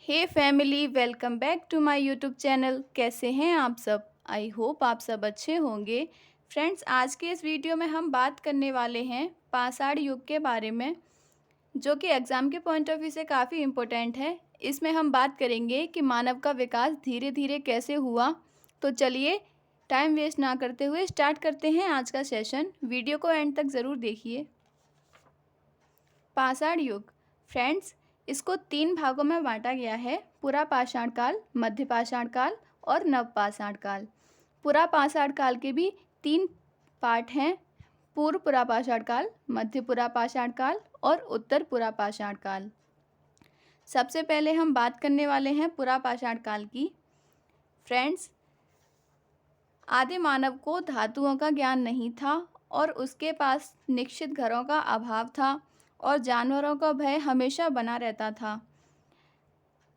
Hey family, welcome back to my YouTube channel. कैसे हैं आप सब? आई होप आप सब अच्छे होंगे। फ्रेंड्स, आज के इस वीडियो में हम बात करने वाले हैं पाषाण युग के बारे में, जो कि एग्ज़ाम के पॉइंट ऑफ व्यू से काफ़ी इम्पोर्टेंट है। इसमें हम बात करेंगे कि मानव का विकास धीरे धीरे कैसे हुआ। तो चलिए, टाइम वेस्ट ना करते हुए स्टार्ट करते हैं आज का सेशन। वीडियो को एंड तक ज़रूर देखिए। पाषाण युग। फ्रेंड्स, इसको 3 भागों में बांटा गया है: पुरा पाषाण काल, मध्य पाषाण काल और नव पाषाण काल। पुरा पाषाण काल के भी 3 पार्ट हैं: पूर्व पुरा पाषाण काल, मध्य पुरा पाषाण काल और उत्तर पुरा पाषाण काल। सबसे पहले हम बात करने वाले हैं पुरा पाषाण काल की। फ्रेंड्स, आदि मानव को धातुओं का ज्ञान नहीं था और उसके पास निश्चित घरों का अभाव था और जानवरों का भय हमेशा बना रहता था।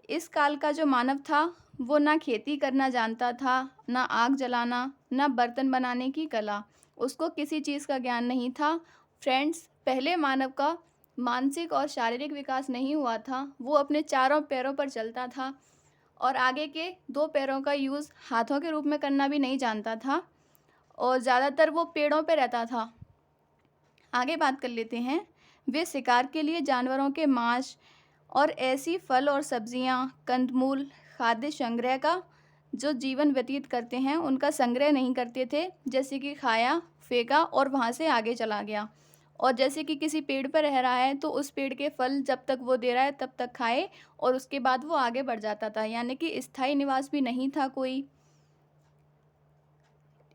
इस काल का जो मानव था वो ना खेती करना जानता था, ना आग जलाना, ना बर्तन बनाने की कला। उसको किसी चीज़ का ज्ञान नहीं था। फ्रेंड्स, पहले मानव का मानसिक और शारीरिक विकास नहीं हुआ था। वो अपने चारों पैरों पर चलता था और आगे के 2 पैरों का यूज़ हाथों के रूप में करना भी नहीं जानता था और ज़्यादातर वो पेड़ों पे रहता था। आगे बात कर लेते हैं। वे शिकार के लिए जानवरों के मांस और ऐसी फल और सब्जियां, कंदमूल, खाद्य संग्रह का जो जीवन व्यतीत करते हैं उनका संग्रह नहीं करते थे। जैसे कि खाया, फेंका और वहाँ से आगे चला गया। और जैसे कि किसी पेड़ पर रह रहा है तो उस पेड़ के फल जब तक वो दे रहा है तब तक खाए और उसके बाद वो आगे बढ़ जाता था, यानी कि स्थायी निवास भी नहीं था कोई।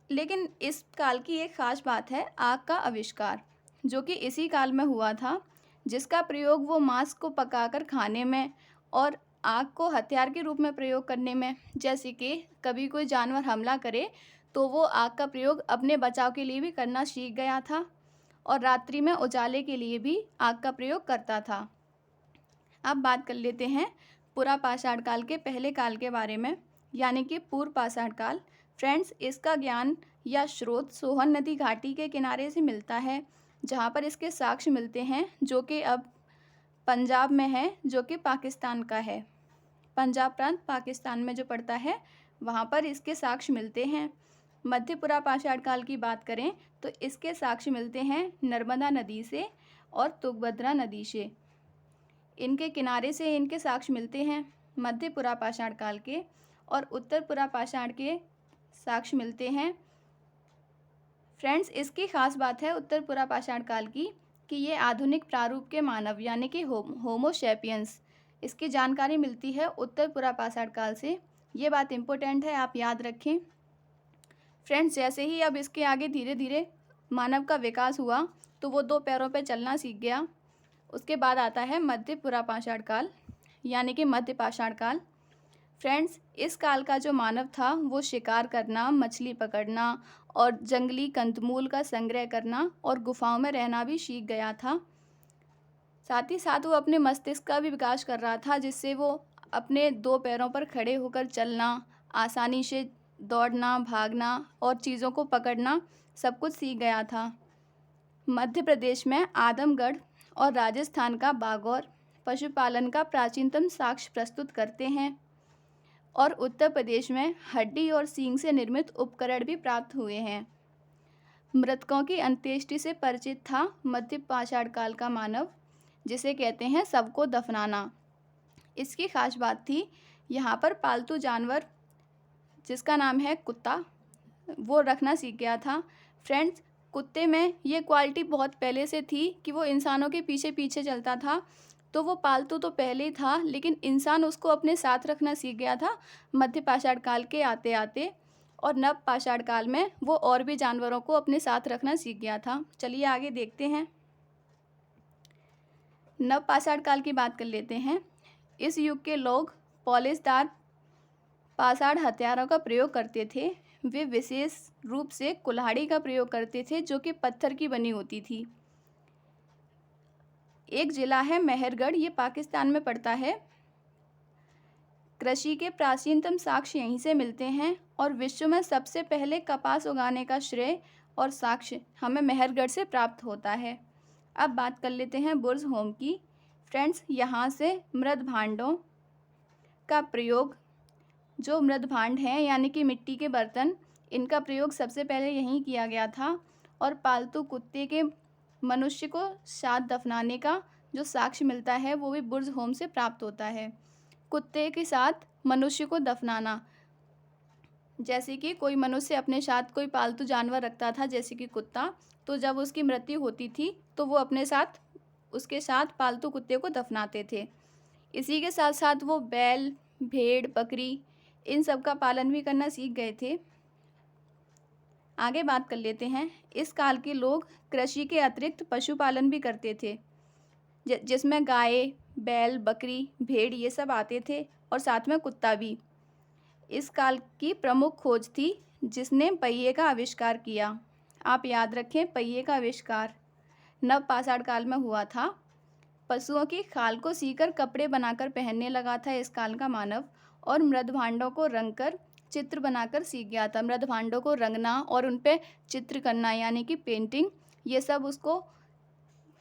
लेकिन इस काल की एक ख़ास बात है आग का आविष्कार, जो कि इसी काल में हुआ था, जिसका प्रयोग वो मांस को पकाकर खाने में और आग को हथियार के रूप में प्रयोग करने में, जैसे कि कभी कोई जानवर हमला करे तो वो आग का प्रयोग अपने बचाव के लिए भी करना सीख गया था और रात्रि में उजाले के लिए भी आग का प्रयोग करता था। अब बात कर लेते हैं पुरा पाषाण काल के पहले काल के बारे में, यानी कि पूर्व पाषाण काल। फ्रेंड्स, इसका ज्ञान या स्रोत सोहन नदी घाटी के किनारे से मिलता है, जहाँ पर इसके साक्ष्य मिलते हैं, जो कि अब पंजाब में है, जो कि पाकिस्तान का है। पंजाब प्रांत पाकिस्तान में जो पड़ता है, वहाँ पर इसके साक्ष्य मिलते हैं। मध्यपुरा पाषाण काल की बात करें तो इसके साक्ष्य मिलते हैं नर्मदा नदी से और तुंगभद्रा नदी से। इनके किनारे से इनके साक्ष्य मिलते हैं मध्य पुरा पाषाण काल के, और उत्तर पुरा पाषाण के साक्ष्य मिलते हैं। फ्रेंड्स, इसकी खास बात है उत्तर पुरा पाषाण काल की कि ये आधुनिक प्रारूप के मानव, यानी कि होमो सैपियंस, इसकी जानकारी मिलती है उत्तर पुरा पाषाण काल से। ये बात इम्पोर्टेंट है, आप याद रखें। फ्रेंड्स, जैसे ही अब इसके आगे धीरे धीरे मानव का विकास हुआ तो वो 2 पैरों पर चलना सीख गया। उसके बाद आता है मध्य पुरा पाषाण काल, यानी कि मध्य पाषाण काल। फ्रेंड्स, इस काल का जो मानव था वो शिकार करना, मछली पकड़ना और जंगली कंदमूल का संग्रह करना और गुफाओं में रहना भी सीख गया था। साथ ही साथ वो अपने मस्तिष्क का भी विकास कर रहा था, जिससे वो अपने 2 पैरों पर खड़े होकर चलना, आसानी से दौड़ना, भागना और चीज़ों को पकड़ना सब कुछ सीख गया था। मध्य प्रदेश में आदमगढ़ और राजस्थान का बागौर पशुपालन का प्राचीनतम साक्ष्य प्रस्तुत करते हैं, और उत्तर प्रदेश में हड्डी और सींग से निर्मित उपकरण भी प्राप्त हुए हैं। मृतकों की अंत्येष्टि से परिचित था मध्य पाषाण काल का मानव, जिसे कहते हैं सबको दफनाना। इसकी खास बात थी, यहाँ पर पालतू जानवर जिसका नाम है कुत्ता, वो रखना सीख गया था। फ्रेंड्स, कुत्ते में ये क्वालिटी बहुत पहले से थी कि वो इंसानों के पीछे पीछे चलता था। तो वो पालतू तो पहले ही था, लेकिन इंसान उसको अपने साथ रखना सीख गया था मध्य पाषाण काल के आते आते, और नव पाषाण काल में वो और भी जानवरों को अपने साथ रखना सीख गया था। चलिए आगे देखते हैं। नव पाषाण काल की बात कर लेते हैं। इस युग के लोग पॉलिशदार पाषाण हथियारों का प्रयोग करते थे। वे विशेष रूप से कुल्हाड़ी का प्रयोग करते थे, जो कि पत्थर की बनी होती थी। एक ज़िला है मेहरगढ़, ये पाकिस्तान में पड़ता है। कृषि के प्राचीनतम साक्ष्य यहीं से मिलते हैं और विश्व में सबसे पहले कपास उगाने का श्रेय और साक्ष्य हमें मेहरगढ़ से प्राप्त होता है। अब बात कर लेते हैं बुर्ज होम की। फ्रेंड्स, यहाँ से मृत भांडों, का प्रयोग जो मृदभांड हैं यानी कि मिट्टी के बर्तन, इनका प्रयोग सबसे पहले यहीं किया गया था। और पालतू कुत्ते के मनुष्य को साथ दफनाने का जो साक्ष्य मिलता है वो भी बुर्ज होम से प्राप्त होता है। कुत्ते के साथ मनुष्य को दफनाना, जैसे कि कोई मनुष्य अपने साथ कोई पालतू जानवर रखता था जैसे कि कुत्ता, तो जब उसकी मृत्यु होती थी तो वो अपने साथ उसके साथ पालतू कुत्ते को दफनाते थे। इसी के साथ साथ वो बैल, भेड़, बकरी इन सब का पालन भी करना सीख गए थे। आगे बात कर लेते हैं। इस काल के लोग कृषि के अतिरिक्त पशुपालन भी करते थे, जिसमें गाय, बैल, बकरी, भेड़ ये सब आते थे और साथ में कुत्ता भी। इस काल की प्रमुख खोज थी जिसने पहिए का आविष्कार किया। आप याद रखें, पहिए का आविष्कार नवपाषाण काल में हुआ था। पशुओं की खाल को सीकर कपड़े बनाकर पहनने लगा था इस काल का मानव, और मृदभांडों को रंगकर चित्र बनाकर सीख गया था। मृदभांडों को रंगना और उन पे चित्र करना यानी कि पेंटिंग, ये सब उसको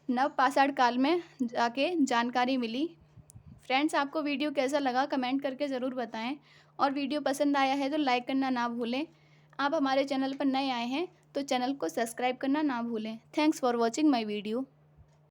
नवपाषाण काल में जाके जानकारी मिली। फ्रेंड्स, आपको वीडियो कैसा लगा कमेंट करके ज़रूर बताएं, और वीडियो पसंद आया है तो लाइक करना ना भूलें। आप हमारे चैनल पर नए आए हैं तो चैनल को सब्सक्राइब करना ना भूलें। Thanks for watching my video.